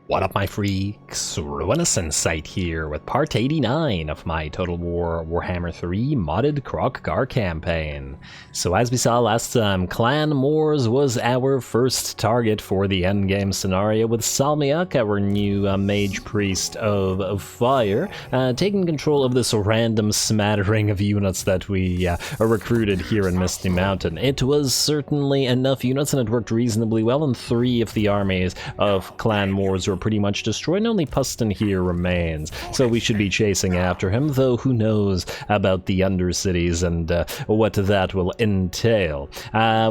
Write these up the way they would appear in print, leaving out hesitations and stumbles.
What up, my freaks? RuinusInsight here with part 89 of my Total Warhammer 3 modded Kroq-Gar campaign. So as we saw last time, Clan Moors was our first target for the endgame scenario, with Salmiak, our new mage priest of fire, taking control of this random smattering of units that we recruited here in Misty Mountain. It was certainly enough units and it worked reasonably well, and 3 of the armies of Clan Moors were pretty much destroyed, and only Pustin here remains. So we should be chasing after him, though who knows about the Undercities and what that will entail.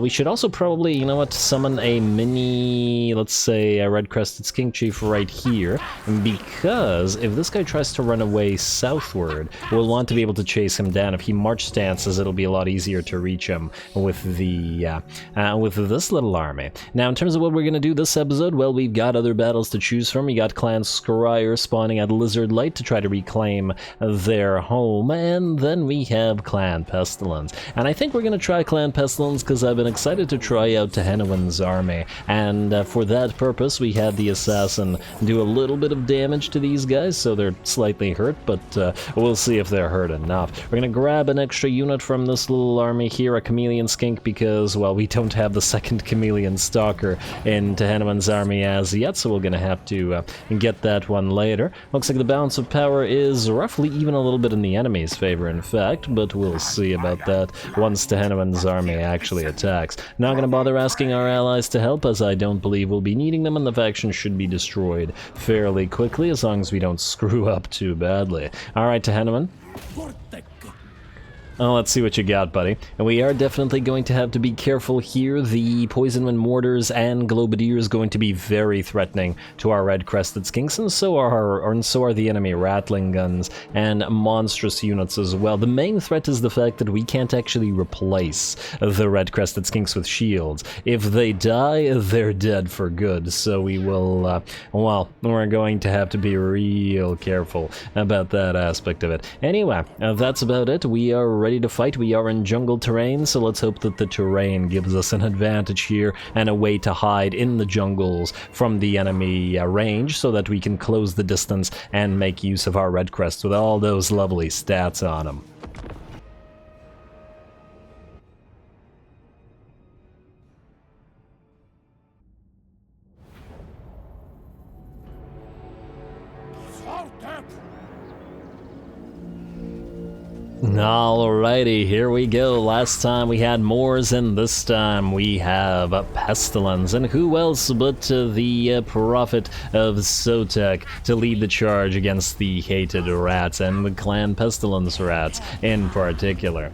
We should also probably, you know what, summon a mini, let's say, a red-crested skink chief right here, because if this guy tries to run away southward, we'll want to be able to chase him down. If he march stances, it'll be a lot easier to reach him with the with this little army. Now, in terms of what we're going to do this episode, well, we've got other battles to choose from. We got Clan Scryer spawning at Lizard Light to try to reclaim their home, and then we have Clan Pestilens. And I think we're going to try Clan Pestilens because I've been excited to try out Tehenhauin's army, and for that purpose we had the assassin do a little bit of damage to these guys, so they're slightly hurt, but we'll see if they're hurt enough. We're going to grab an extra unit from this little army here, a chameleon skink, because, well, we don't have the second chameleon stalker in Tehenhauin's army as yet, so we're going to have to get that one later. Looks like the balance of power is roughly even a little bit in the enemy's favor, in fact, but we'll see about that once Tehenhauin's army actually attacks. Not going to bother asking our allies to help, as I don't believe we'll be needing them, and the faction should be destroyed fairly quickly, as long as we don't screw up too badly. Alright, Tehenhauin. Oh, let's see what you got, buddy. And we are definitely going to have to be careful here. The Poison Wind Mortars and Globadier is going to be very threatening to our red-crested skinks, and so are the enemy Rattling Guns and monstrous units as well. The main threat is the fact that we can't actually replace the red-crested skinks with shields. If they die, they're dead for good, so we will, well, we're going to have to be real careful about that aspect of it. Anyway, that's about it. We are ready to fight. We are in jungle terrain, so let's hope that the terrain gives us an advantage here and a way to hide in the jungles from the enemy range, so that we can close the distance and make use of our red crests with all those lovely stats on them. Alrighty, here we go. Last time we had Moors, and this time we have Pestilens. And who else but the Prophet of Xhotl to lead the charge against the hated rats, and the Clan Pestilens rats in particular.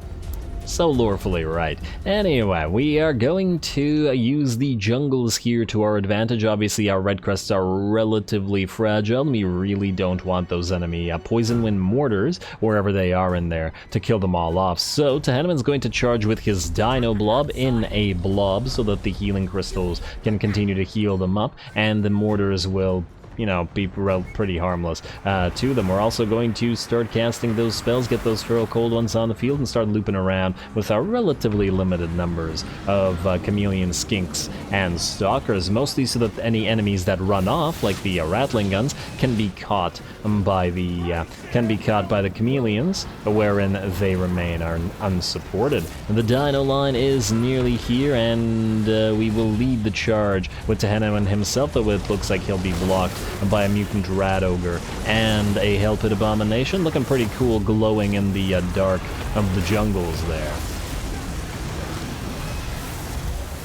So lorefully right. Anyway, we are going to use the jungles here to our advantage. Obviously, our red crests are relatively fragile, and we really don't want those enemy Poison Wind Mortars, wherever they are in there, to kill them all off. So Tehenhauin's going to charge with his Dino Blob in a blob, so that the healing crystals can continue to heal them up, and the mortars will, you know, be pretty harmless to them. We're also going to start casting those spells, get those feral cold ones on the field, and start looping around with our relatively limited numbers of chameleon skinks and stalkers, mostly so that any enemies that run off, like the Rattling Guns, can be caught by the chameleons, wherein they remain unsupported. The Dino line is nearly here, and we will lead the charge with Tehenhauin himself, though it looks like he'll be blocked by a mutant rat ogre and a hell pit abomination, looking pretty cool, glowing in the dark of the jungles there.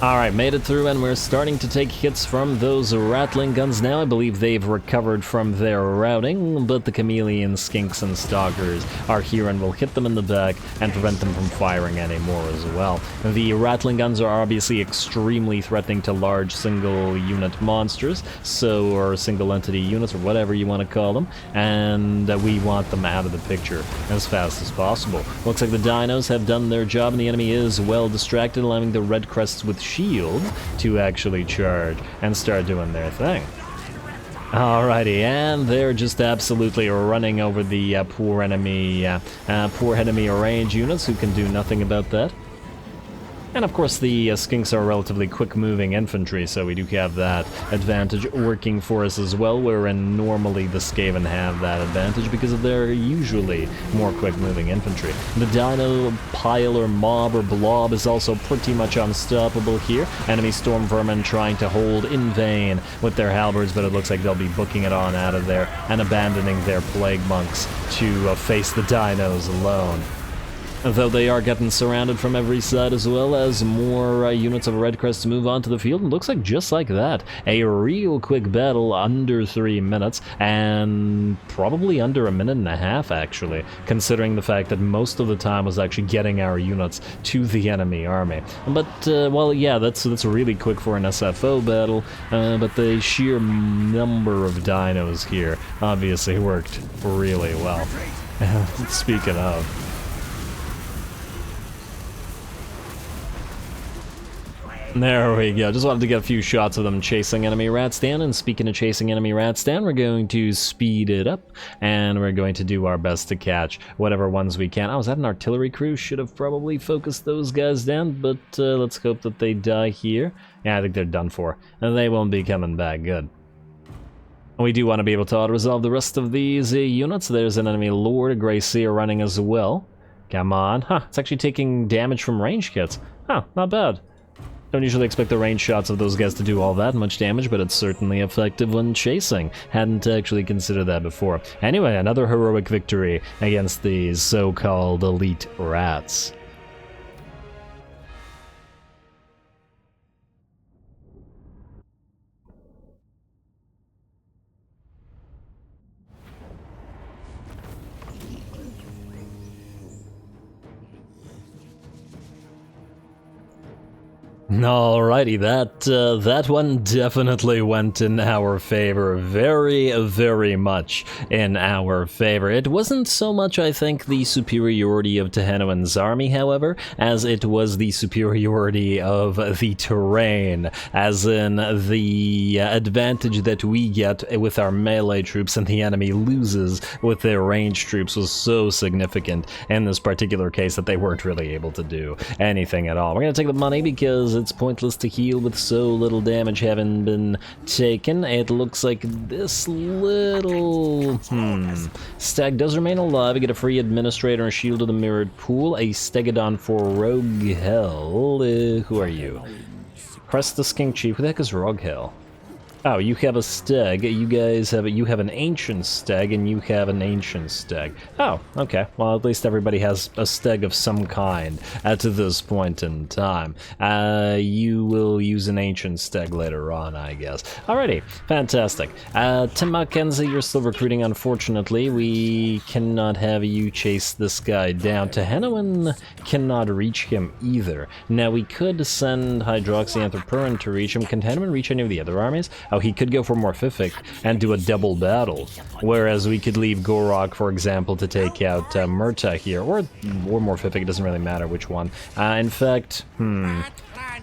Alright, made it through, and we're starting to take hits from those Rattling Guns now. I believe they've recovered from their routing, but the chameleon skinks and stalkers are here and will hit them in the back and prevent them from firing anymore as well. The Rattling Guns are obviously extremely threatening to large single unit monsters, or single entity units, or whatever you want to call them, and we want them out of the picture as fast as possible. Looks like the dinos have done their job, and the enemy is well distracted, allowing the red crests with shield to actually charge and start doing their thing. Alrighty, and they're just absolutely running over the poor enemy range units, who can do nothing about that. And of course the skinks are relatively quick-moving infantry, so we do have that advantage working for us as well, wherein normally the Skaven have that advantage because of their usually more quick-moving infantry. The Dino pile or mob or blob is also pretty much unstoppable here. Enemy storm vermin trying to hold in vain with their halberds, but it looks like they'll be booking it on out of there and abandoning their plague monks to face the dinos alone. Though they are getting surrounded from every side as well as more units of Red Crests move onto the field, and looks like just like that, a real quick battle under 3 minutes, and probably under a minute and a half actually, considering the fact that most of the time was actually getting our units to the enemy army. But, well, yeah, that's really quick for an SFO battle, but the sheer number of dinos here obviously worked really well. Speaking of... There we go, just wanted to get a few shots of them chasing enemy rats down, and speaking of chasing enemy rats down, we're going to speed it up, and we're going to do our best to catch whatever ones we can. Oh, is that an artillery crew? Should have probably focused those guys down, but let's hope that they die here. Yeah, I think they're done for, and they won't be coming back, good. We do want to be able to auto-resolve the rest of these units. There's an enemy Lord, a Grey Seer running as well. Come on, huh, it's actually taking damage from range kits. Huh, not bad. Don't usually expect the range shots of those guys to do all that much damage, but it's certainly effective when chasing. Hadn't actually considered that before. Anyway, another heroic victory against these so-called elite rats. Alrighty, that one definitely went in our favor, very much in our favor. It wasn't so much, I think, the superiority of Tehenhauin's army, however, as it was the superiority of the terrain, as in the advantage that we get with our melee troops and the enemy loses with their ranged troops was so significant in this particular case that they weren't really able to do anything at all. We're going to take the money because it's pointless to heal with so little damage having been taken. It looks like this little stag does remain alive. We get a free administrator and a shield of the mirrored pool, a stegodon for Rogue Hell. Who are you? Crest the Skink Chief. Who the heck is Rogue Hell? Oh, you have a stag. You guys have you have an ancient stag, and you have an ancient stag. Oh, okay. Well, at least everybody has a stag of some kind at this point in time. You will use an ancient stag later on, I guess. Alrighty, fantastic. Tim Mackenzie, you're still recruiting, unfortunately. We cannot have you chase this guy down. Tehenhauin cannot reach him either. Now, we could send Hydroxyanthropurin to reach him. Can Tehenhauin reach any of the other armies? Oh, he could go for Morphific and do a double battle, whereas we could leave Gor-Rok, for example, to take out Murta here, or Morphific, it doesn't really matter which one. In fact,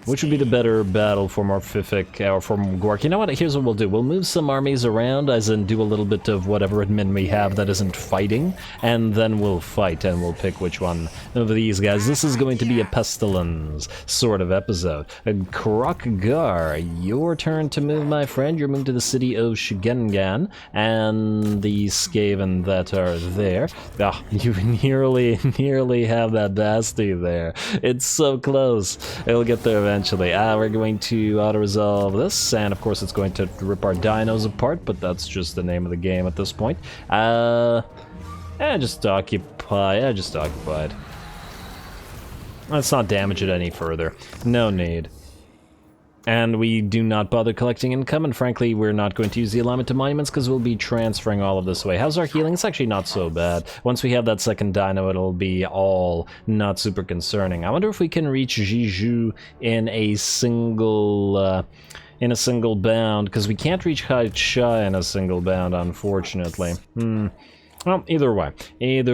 which would be the better battle for Morphific or for Gork? You know what, here's what we'll do. We'll move some armies around, as in do a little bit of whatever admin we have that isn't fighting, and then we'll fight, and we'll pick which one of these guys. This is going to be a Pestilens sort of episode. Kroq-Gar, your turn to move, my friend. You're moved to the city of Shigengan, and the Skaven that are there. Oh, you nearly have that Basti there. It's so close. It'll get there eventually. We're going to auto-resolve this, and of course it's going to rip our dinos apart, but that's just the name of the game at this point. Just occupy. Just occupied. Let's not damage it any further. No need. And we do not bother collecting income, and frankly, we're not going to use the alignment to monuments because we'll be transferring all of this away. How's our healing? It's actually not so bad. Once we have that second dino, it'll be all not super concerning. I wonder if we can reach Jiju in a single bound, because we can't reach Hai-Chai in a single bound, unfortunately. Well, either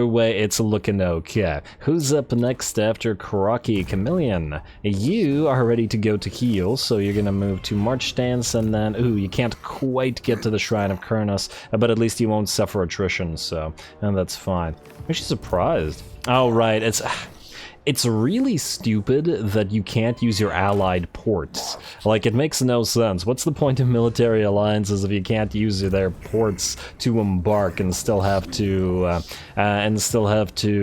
way, it's looking okay. Who's up next after Kroqi Chameleon? You are ready to go to heal, so you're gonna move to March Stance, and then, ooh, you can't quite get to the Shrine of Kurnus, but at least you won't suffer attrition, so, and that's fine. I'm actually surprised. Oh, right, It's really stupid that you can't use your allied ports. Like, it makes no sense. What's the point of military alliances if you can't use their ports to embark and still have to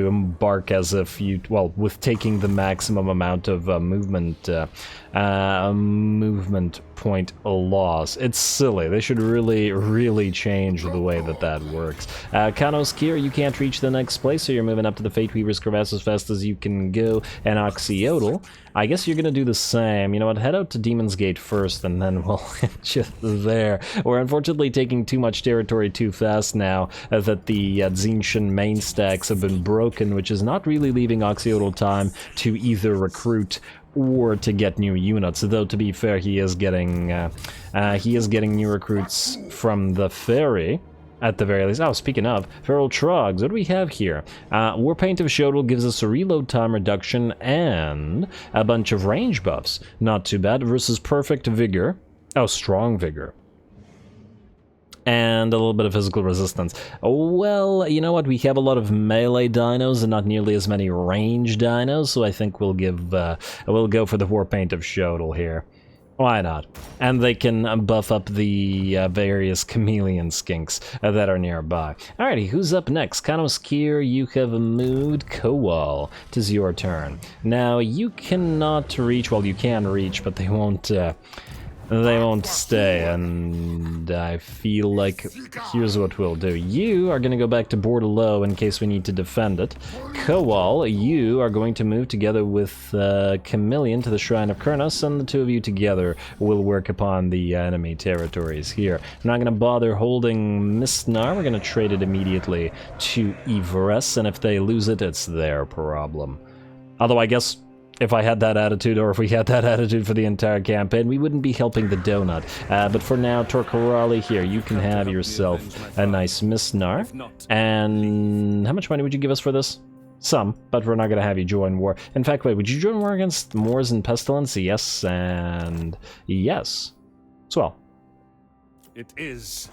embark as if you, well, with taking the maximum amount of movement point loss. It's silly. They should really change the way that works. Kanos-Kier, you can't reach the next place, so you're moving up to the Fate Weaver's crevasse as fast as you can go. And Xhotl, I guess you're gonna do the same. You know what, head out to Demon's Gate first, and then we'll hit you there. We're unfortunately taking too much territory too fast now that the Tzeentch main stacks have been broken, which is not really leaving Xhotl time to either recruit or to get new units, though to be fair, he is getting new recruits from the ferry, at the very least. Oh, speaking of, Feral Trogs, what do we have here? Warpaint of Xhotl gives us a reload time reduction and a bunch of range buffs. Not too bad, versus Perfect Vigor. Oh, Strong Vigor. And a little bit of physical resistance. Well, you know what? We have a lot of melee dinos and not nearly as many range dinos, so I think we'll go for the Warpaint of Xhotl here. Why not? And they can buff up the various chameleon skinks that are nearby. Alrighty, who's up next? Kanos-Kier, you have moved. Kowal, tis your turn. Now, you cannot reach, well, you can reach, but they won't stay, and I feel like here's what we'll do. You are going to go back to Bordello in case we need to defend it. Kowal, you are going to move together with Chameleon to the Shrine of Kurnos, and the two of you together will work upon the enemy territories here. I'm not going to bother holding Mistnar, we're going to trade it immediately to Ivres, and if they lose it, it's their problem. Although I guess if I had that attitude, or if we had that attitude for the entire campaign, we wouldn't be helping the donut. But for now, Torquarali, here, you can have yourself a nice Mistnar. And how much money would you give us for this? Some, but we're not going to have you join war. In fact, wait, would you join war against Moors and Pestilence? Yes, and yes. Swell. It is.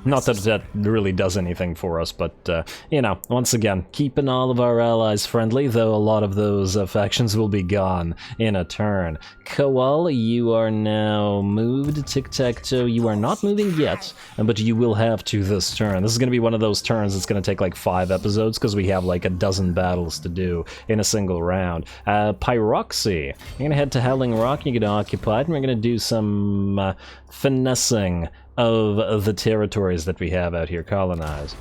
Not that that really does anything for us, but, you know, once again, keeping all of our allies friendly, though a lot of those factions will be gone in a turn. Kowal, you are now moved. Tic-Tac-Toe, you are not moving yet, but you will have to this turn. This is going to be one of those turns that's going to take like 5 episodes, because we have like a dozen battles to do in a single round. Pyroxy, you're going to head to Howling Rock, you're going to occupy it, and we're going to do some finessing of the territories that we have out here colonized.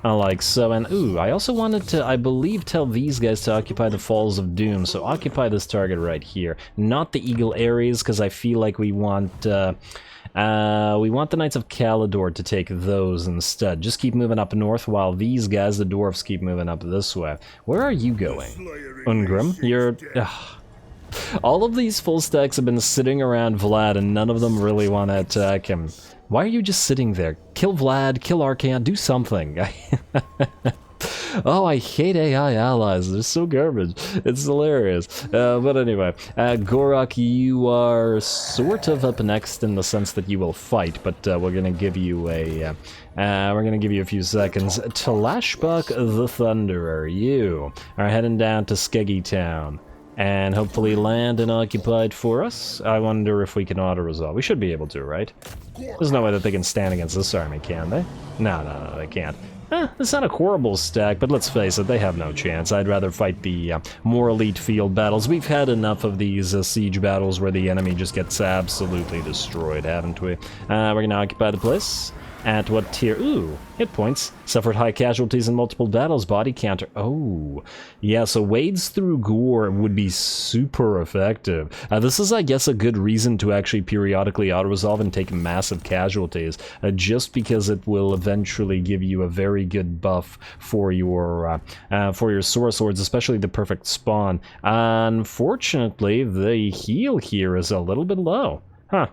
Like so, and ooh, I also wanted to, I believe, tell these guys to occupy the Falls of Doom, so occupy this target right here. Not the Eagle Ares, because I feel like we want the Knights of Calidor to take those instead. Just keep moving up north while these guys, the dwarves, keep moving up this way. Where are you going? Ungrim? You're... all of these full stacks have been sitting around Vlad, and none of them really want to attack him. Why are you just sitting there? Kill Vlad, kill Archaon, do something. Oh, I hate AI allies. They're so garbage. It's hilarious. But anyway, Gor-Rok, you are sort of up next in the sense that you will fight, but we're gonna give you a few seconds. Talashbach the Thunderer, you are heading down to Skeggy Town and hopefully land and occupied for us. I wonder if we can auto-resolve. We should be able to, right? There's no way that they can stand against this army, can they? No, they can't. It's not a horrible stack, but let's face it, they have no chance. I'd rather fight the more elite field battles. We've had enough of these siege battles where the enemy just gets absolutely destroyed, haven't we? We're gonna occupy the place. At what tier? Ooh, hit points. Suffered high casualties in multiple battles. Body counter. Oh, yeah, so Wades through Gore would be super effective. This is, I guess, a good reason to actually periodically auto-resolve and take massive casualties, just because it will eventually give you a very good buff for your Soar Swords, especially the perfect spawn. Unfortunately, the heal here is a little bit low. Huh.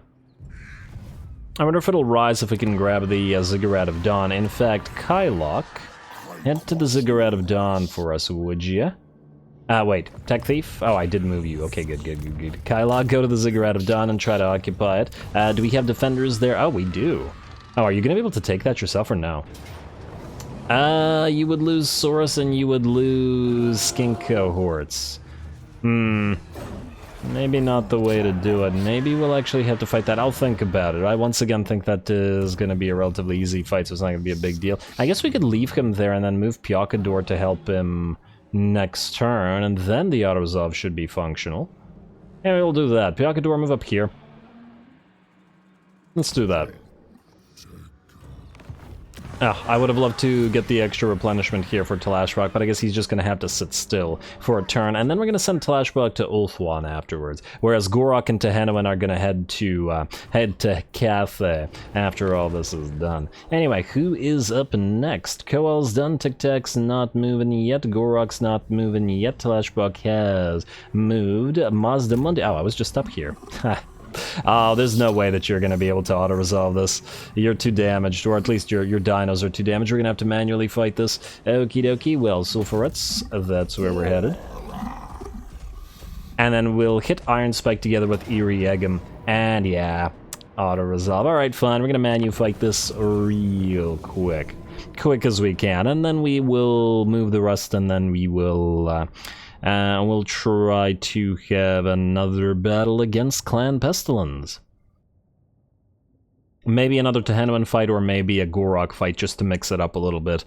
I wonder if it'll rise if we can grab the Ziggurat of Dawn. In fact, Kylock, head to the Ziggurat of Dawn for us, would ya? Wait, Tech Thief? Oh, I did move you. Okay, good. Kylock, go to the Ziggurat of Dawn and try to occupy it. Do we have defenders there? Oh, we do. Oh, are you going to be able to take that yourself or no? You would lose Saurus and you would lose skink cohorts. Maybe not the way to do it. Maybe we'll actually have to fight that. I'll think about it. I once again think that is going to be a relatively easy fight, so it's not going to be a big deal. I guess we could leave him there and then move Pyakador to help him next turn, and then the auto-resolve should be functional. Yeah, we'll do that. Pyakador, move up here. Let's do that. Oh, I would have loved to get the extra replenishment here for Talashbach, but I guess he's just going to have to sit still for a turn, and then we're going to send Talashbach to Ulthuan afterwards, whereas Gor-Rok and Tehenhauin are going to head to Cathay after all this is done. Anyway, who is up next? Koel's done, Tic-Tac's not moving yet, Gor-Rok's not moving yet, Talashbach has moved, Mazdamundi... Oh, I was just up here. Oh, there's no way that you're going to be able to auto-resolve this. You're too damaged, or at least your dinos are too damaged. We're going to have to manually fight this. Okie dokie, well, Sulfurettes, that's where we're headed. And then we'll hit Iron Spike together with Eerie Eggum, and yeah, auto-resolve. Alright, fine, we're going to manu fight this real quick. Quick as we can, and then we will move the rest, and then we will... we'll try to have another battle against Clan Pestilens. Maybe another Tehenhauin fight, or maybe a Gor-Rok fight, just to mix it up a little bit.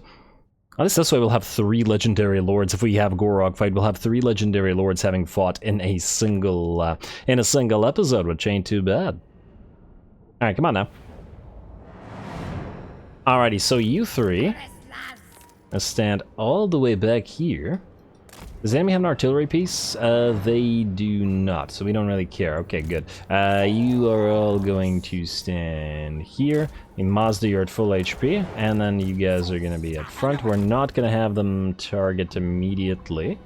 At least this way we'll have 3 legendary lords. If we have Gor-Rok fight, we'll have 3 legendary lords having fought in a single episode, which ain't too bad. Alright, come on now. Alrighty, so you 3 stand all the way back here. Does the enemy have an artillery piece? They do not, so we don't really care. Okay, good. You are all going to stand here. In Mazda, you're at full HP, and then you guys are going to be up front. We're not going to have them target immediately.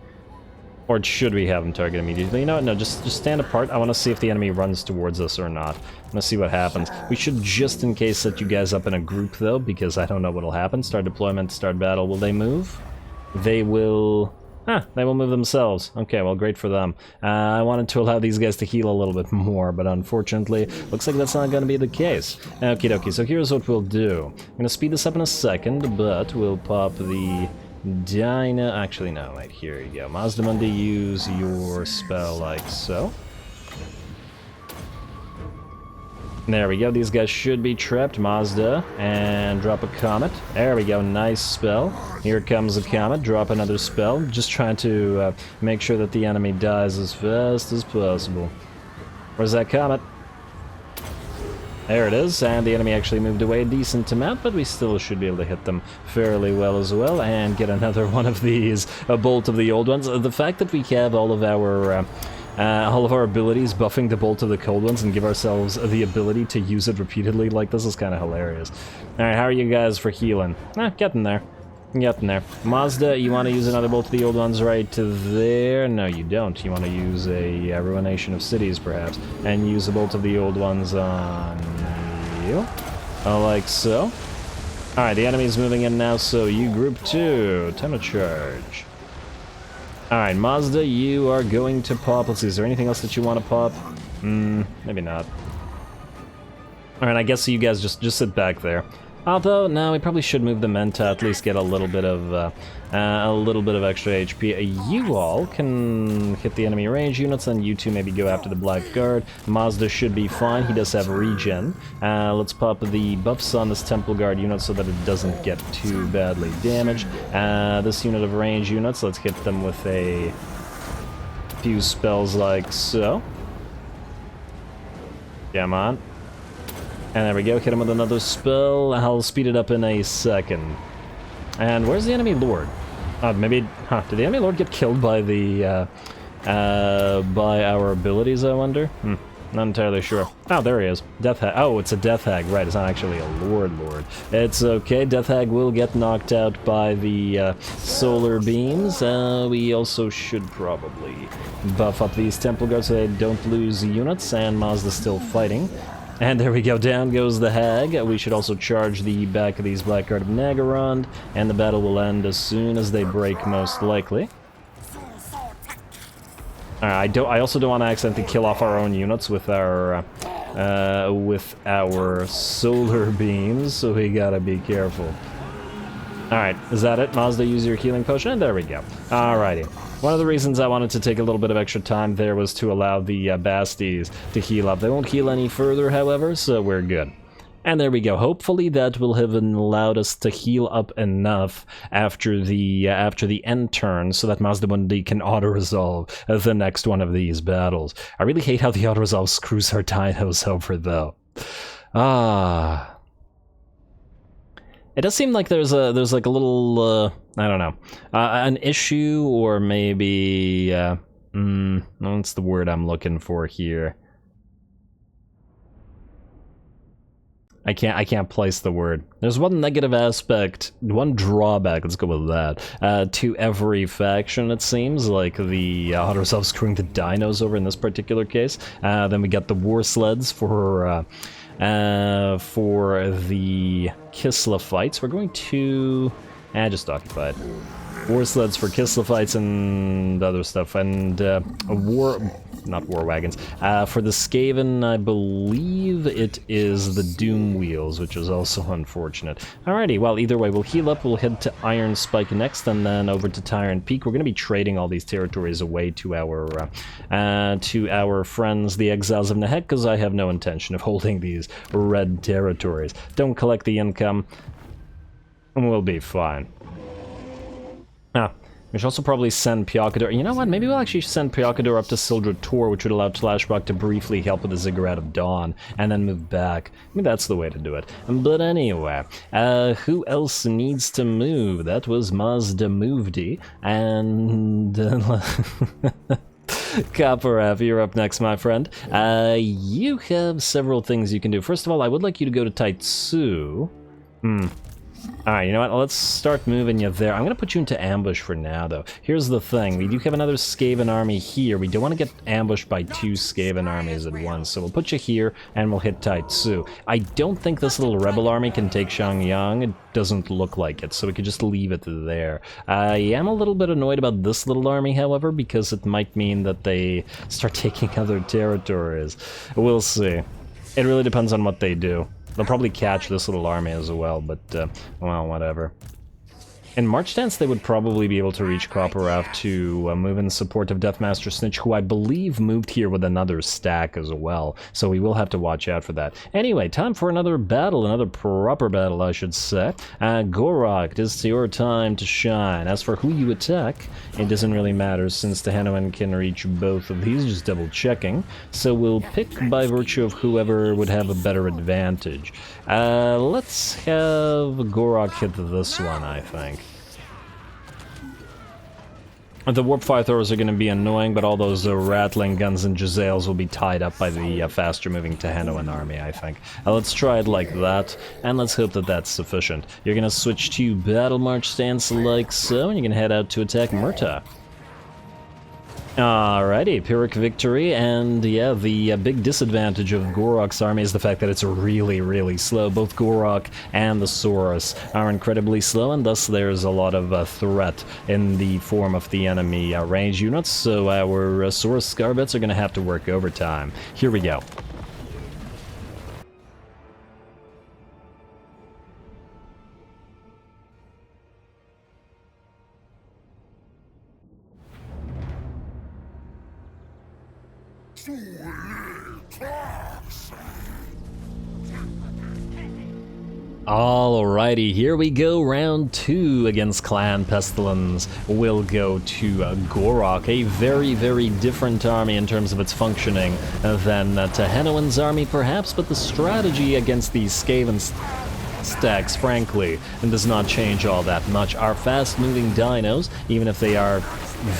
Or should we have them target immediately? You know what? No, just stand apart. I want to see if the enemy runs towards us or not. I'm going to see what happens. We should just in case set you guys up in a group, though, because I don't know what'll happen. Start deployment, start battle. Will they move? They will... they will move themselves. Okay, well, great for them. I wanted to allow these guys to heal a little bit more, but unfortunately, looks like that's not going to be the case. Okie dokie, so here's what we'll do. I'm going to speed this up in a second, but we'll pop the Dyna... Actually, no, right, here you go. Mazdamundi, use your spell like so. There we go, these guys should be trapped. Mazda, and drop a comet. There we go, nice spell. Here comes a comet, drop another spell. Just trying to make sure that the enemy dies as fast as possible. Where's that comet? There it is, and the enemy actually moved away a decent amount, but we still should be able to hit them fairly well as well, and get another one of these, a bolt of the old ones. The fact that we have all of our abilities buffing the Bolt of the Cold Ones and give ourselves the ability to use it repeatedly like this is kind of hilarious. Alright, how are you guys for healing? Getting there. Getting there. Mazda, you want to use another Bolt of the Old Ones right to there? No, you don't. You want to use a Ruination of Cities, perhaps, and use a Bolt of the Old Ones on you. Like so. Alright, the enemy's moving in now, so you group 2. Time to charge. Alright, Mazda, you are going to pop. Let's see, is there anything else that you want to pop? Maybe not. Alright, I guess you guys just sit back there. Although, no, we probably should move the men to at least get a little bit of extra HP. You all can hit the enemy range units, and you two maybe go after the Black Guard. Mazda should be fine. He does have regen. Let's pop the buffs on this Temple Guard unit so that it doesn't get too badly damaged. This unit of range units, let's hit them with a few spells like so. Come on. And there we go, hit him with another spell. I'll speed it up in a second. And where's the enemy lord? Maybe, did the enemy lord get killed by the, by our abilities, I wonder? Not entirely sure. Oh, there he is. Death Hag. Oh, it's a Death Hag, right, it's not actually a lord. It's okay, Death Hag will get knocked out by the, solar beams. We also should probably buff up these Temple Guards so they don't lose units, and Mazda's still fighting. And there we go, down goes the Hag. We should also charge the back of these Black Guard of Nagarond, and the battle will end as soon as they break, most likely. I also don't want to accidentally kill off our own units with our solar beams, so we gotta be careful. Alright, is that it? Mazda, use your healing potion, and there we go. Alrighty. One of the reasons I wanted to take a little bit of extra time there was to allow the Basties to heal up. They won't heal any further, however, so we're good. And there we go. Hopefully that will have allowed us to heal up enough after the end turn so that Mazdamundi can auto-resolve the next one of these battles. I really hate how the auto-resolve screws our dinos over, though. It does seem like there's like a little, I don't know, an issue, or maybe, what's the word I'm looking for here? I can't place the word. There's one negative aspect, one drawback, let's go with that, to every faction, it seems, like the auto-resolve screwing the dinos over in this particular case. Then we got the war sleds for the Kislev fights. We're going to just occupy it. War sleds for Kislev fights and other stuff, and not war wagons. For the Skaven, I believe it is the Doom Wheels, which is also unfortunate. Alrighty, well, either way, we'll heal up, we'll head to Iron Spike next, and then over to Tyrant Peak. We're going to be trading all these territories away to our friends, the Exiles of Nehek, because I have no intention of holding these red territories. Don't collect the income, and we'll be fine. We should also probably send Pyakador. You know what? Maybe we'll actually send Pyakador up to Sildred Tor, which would allow Tlashbach to briefly help with the Ziggurat of Dawn, and then move back. I mean, that's the way to do it. But anyway, who else needs to move? That was Mazdamundi, and Copperaf, you're up next, my friend. You have several things you can do. First of all, I would like you to go to Taitsu. Alright, you know what? Let's start moving you there. I'm going to put you into ambush for now, though. Here's the thing. We do have another Skaven army here. We don't want to get ambushed by two Skaven armies at once, so we'll put you here, and we'll hit Taitsu. I don't think this little rebel army can take Xiangyang. It doesn't look like it, so we could just leave it there. I am a little bit annoyed about this little army, however, because it might mean that they start taking other territories. We'll see. It really depends on what they do. They'll probably catch this little army as well, but, well, whatever. In March Dance, they would probably be able to reach Copperaf to move in support of Deathmaster Snitch, who I believe moved here with another stack as well, so we will have to watch out for that. Anyway, time for another battle, another proper battle, I should say. Gor-Rok, this is your time to shine. As for who you attack, it doesn't really matter, since Tehenhauin can reach both of these, just double checking, so we'll pick by virtue of whoever would have a better advantage. Let's have Gor-Rok hit this one, I think. The warp fire throwers are going to be annoying, but all those rattling guns and Jezzails will be tied up by the faster-moving Tehenhauin army, I think. Let's try it like that, and let's hope that that's sufficient. You're going to switch to Battle March stance like so, and you're going to head out to attack Murta. Alrighty, Pyrrhic victory, and yeah, the big disadvantage of Gor-Rok's army is the fact that it's really, really slow. Both Gor-Rok and the Saurus are incredibly slow, and thus there's a lot of threat in the form of the enemy range units, so our Saurus Scarbets are going to have to work overtime. Here we go. Alrighty, here we go, round 2 against Clan Pestilens. We'll go to Gor-Rok, a very, very different army in terms of its functioning than Tehenhauin's army perhaps, but the strategy against these Skaven stacks, frankly, does not change all that much. Our fast-moving dinos, even if they are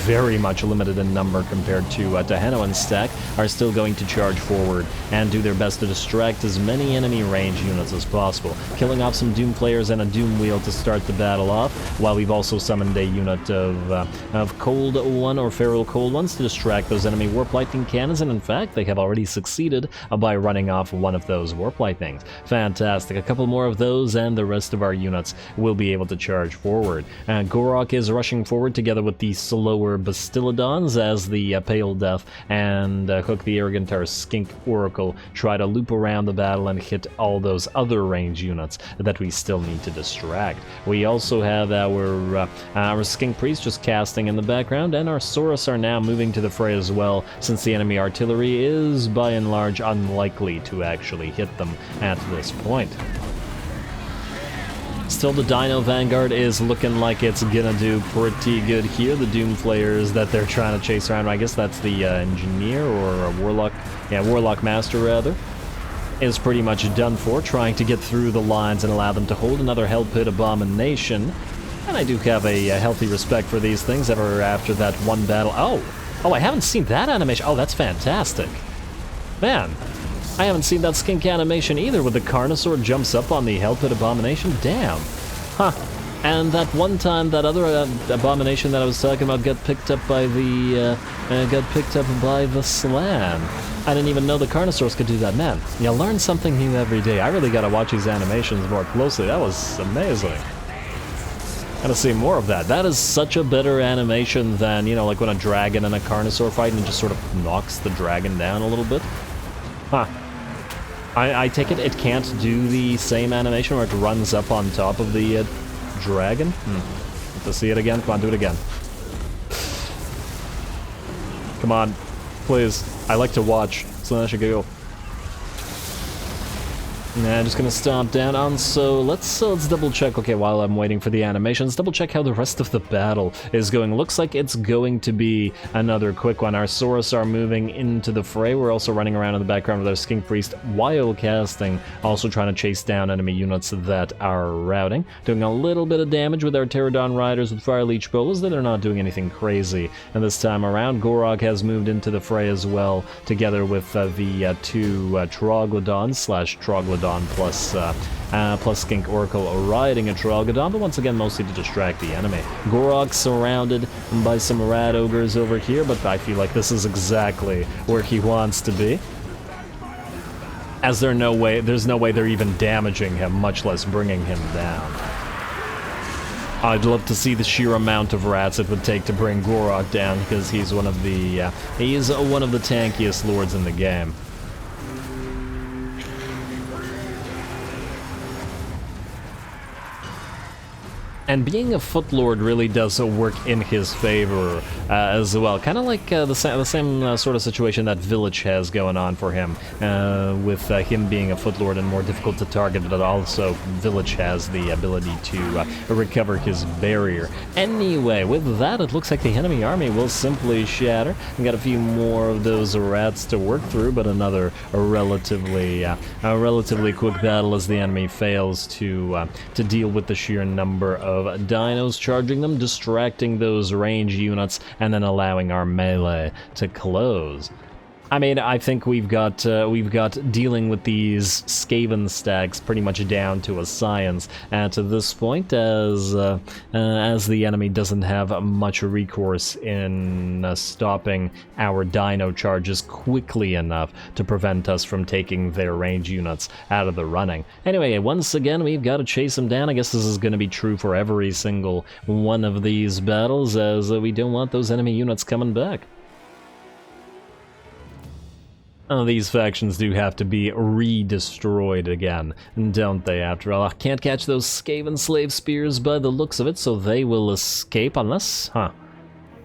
very much limited in number compared to Tehenhauin's stack, are still going to charge forward and do their best to distract as many enemy range units as possible, killing off some Doom players and a Doom Wheel to start the battle off, while we've also summoned a unit of Cold One or Feral Cold Ones to distract those enemy Warp Lightning cannons, and in fact, they have already succeeded by running off one of those Warp Lightnings. Fantastic. A couple more of those, and the rest of our units will be able to charge forward. Gor-Rok is rushing forward together with the slow lower Bastiladons as the Pale Death and Hook the Arrogant, our Skink Oracle, try to loop around the battle and hit all those other range units that we still need to distract. We also have our Skink Priest just casting in the background, and our Saurus are now moving to the fray as well, since the enemy artillery is by and large unlikely to actually hit them at this point. Still, the Dino Vanguard is looking like it's gonna do pretty good here. The Doom Flayers that they're trying to chase around, I guess that's the Engineer or a Warlock, yeah, Warlock Master rather, is pretty much done for, trying to get through the lines and allow them to hold another Hell Pit Abomination. And I do have a healthy respect for these things ever after that one battle. Oh, I haven't seen that animation. Oh, that's fantastic. Man, I haven't seen that skink animation either, where the Carnosaur jumps up on the Hell Pit Abomination. Damn. Huh. And that one time, that other abomination that I was talking about got picked up by the Slan. I didn't even know the Carnosaurs could do that. Man, you learn something new every day. I really gotta watch these animations more closely. That was amazing. Gotta see more of that. That is such a better animation than, you know, like when a dragon and a Carnosaur fight and it just sort of knocks the dragon down a little bit. Huh. I take it can't do the same animation where it runs up on top of the dragon? Have to see it again? Come on, do it again. Come on, please. I like to watch, so I should go. Nah, just gonna stomp down on, so let's double check, okay, while I'm waiting for the animations, double check how the rest of the battle is going. Looks like it's going to be another quick one. Our Saurus are moving into the fray. We're also running around in the background with our Skink Priest while casting, also trying to chase down enemy units that are routing. Doing a little bit of damage with our Pterodon Riders with Fire Leech Bolas, that are not doing anything crazy. And this time around, Gor-Rok has moved into the fray as well, together with the two Troglodons/Troglodon plus Skink Oracle riding a Troglodon, but once again mostly to distract the enemy. Gor-Rok surrounded by some Rat Ogres over here, but I feel like this is exactly where he wants to be, as there's no way they're even damaging him, much less bringing him down. I'd love to see the sheer amount of rats it would take to bring Gor-Rok down, because he's one of the tankiest lords in the game. And being a Footlord really does work in his favor as well. Kind of like the same sort of situation that Village has going on for him, with him being a Footlord and more difficult to target, but also Village has the ability to recover his barrier. Anyway, with that, it looks like the enemy army will simply shatter. We got a few more of those rats to work through, but another relatively quick battle as the enemy fails to deal with the sheer number of dinos charging them, distracting those range units, and then allowing our melee to close. I mean, I think we've got dealing with these Skaven stacks pretty much down to a science to this point, as the enemy doesn't have much recourse in stopping our dino charges quickly enough to prevent us from taking their range units out of the running. Anyway, once again, we've got to chase them down. I guess this is going to be true for every single one of these battles, as we don't want those enemy units coming back. Oh, these factions do have to be re-destroyed again, don't they, after all? I can't catch those Skaven slave spears by the looks of it, so they will escape unless... I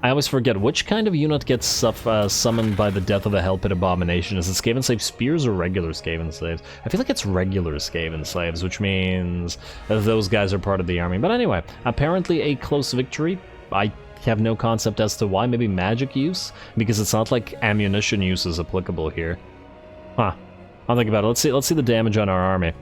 always forget, which kind of unit gets summoned by the death of a Hell Pit Abomination? Is it Skaven slave spears or regular Skaven slaves? I feel like it's regular Skaven slaves, which means those guys are part of the army. But anyway, apparently a close victory. I have no concept as to why. Maybe magic use, because it's not like ammunition use is applicable here. I'll think about it. Let's see the damage on our army.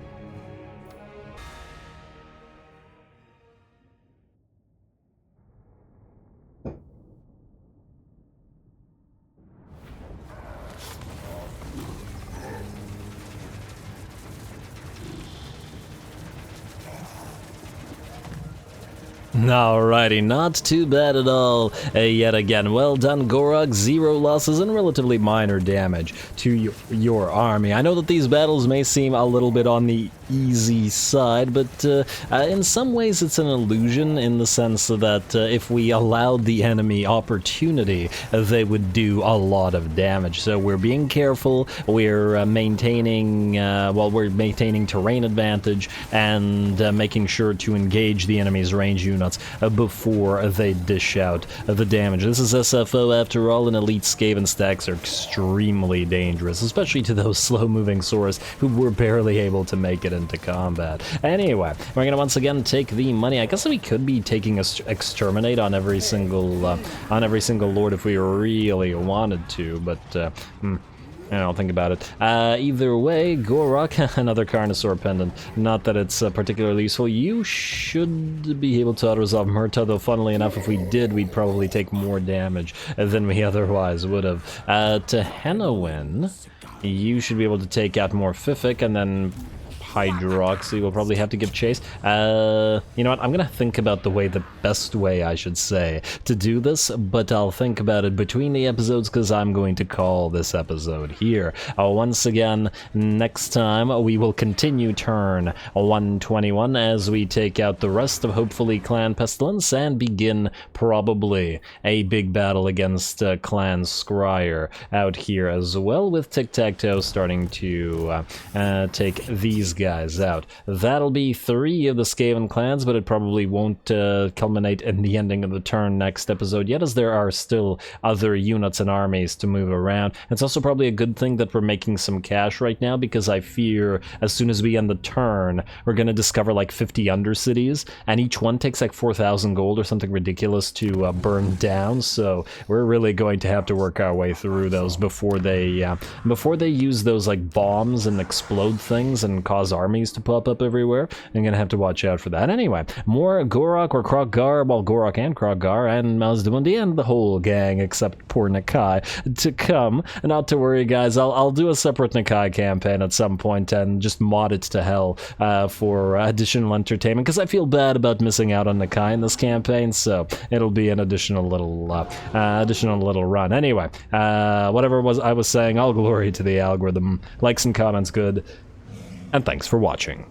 Alrighty, not too bad at all, yet again. Well done, Gor-Rok. 0 losses and relatively minor damage to your army. I know that these battles may seem a little bit on the easy side, but in some ways it's an illusion in the sense that if we allowed the enemy opportunity, they would do a lot of damage. So we're being careful, we're maintaining, we're maintaining terrain advantage and making sure to engage the enemy's range units before they dish out the damage. This is SFO after all, and elite Skaven stacks are extremely dangerous, especially to those slow-moving swords who were barely able to make it into combat. Anyway, we're gonna once again take the money. I guess we could be taking exterminate on every single lord if we really wanted to, but I don't think about it. Either way, Gor-Rok, another Carnosaur pendant. Not that it's particularly useful. You should be able to auto-resolve Murta, though funnily enough, if we did, we'd probably take more damage than we otherwise would have. Tehenhauin, you should be able to take out more Pfiffic, and then Hydroxy will probably have to give chase. You know what, I'm gonna think about the best way, I should say, to do this, but I'll think about it between the episodes because I'm going to call this episode here. Once again, next time we will continue turn 121 as we take out the rest of hopefully Clan Pestilence and begin probably a big battle against Clan Scryer out here as well, with Tic-Tac-Toe starting to take these guys out. That'll be 3 of the Skaven clans, but it probably won't culminate in the ending of the turn next episode yet, as there are still other units and armies to move around. It's also probably a good thing that we're making some cash right now, because I fear as soon as we end the turn, we're gonna discover like 50 undercities, and each one takes like 4,000 gold or something ridiculous to burn down, so we're really going to have to work our way through those before they use those like bombs and explode things and cause armies to pop up everywhere. I'm gonna have to watch out for that. Anyway, more Gor-Rok or Kroq-Gar, well, Gor-Rok and Kroq-Gar and Mazdamundi and the whole gang except poor Nakai to come. Not to worry, guys, I'll do a separate Nakai campaign at some point and just mod it to hell for additional entertainment, because I feel bad about missing out on Nakai in this campaign, so it'll be an additional little run. Anyway, whatever I was saying, all glory to the algorithm. Likes and comments good, and thanks for watching.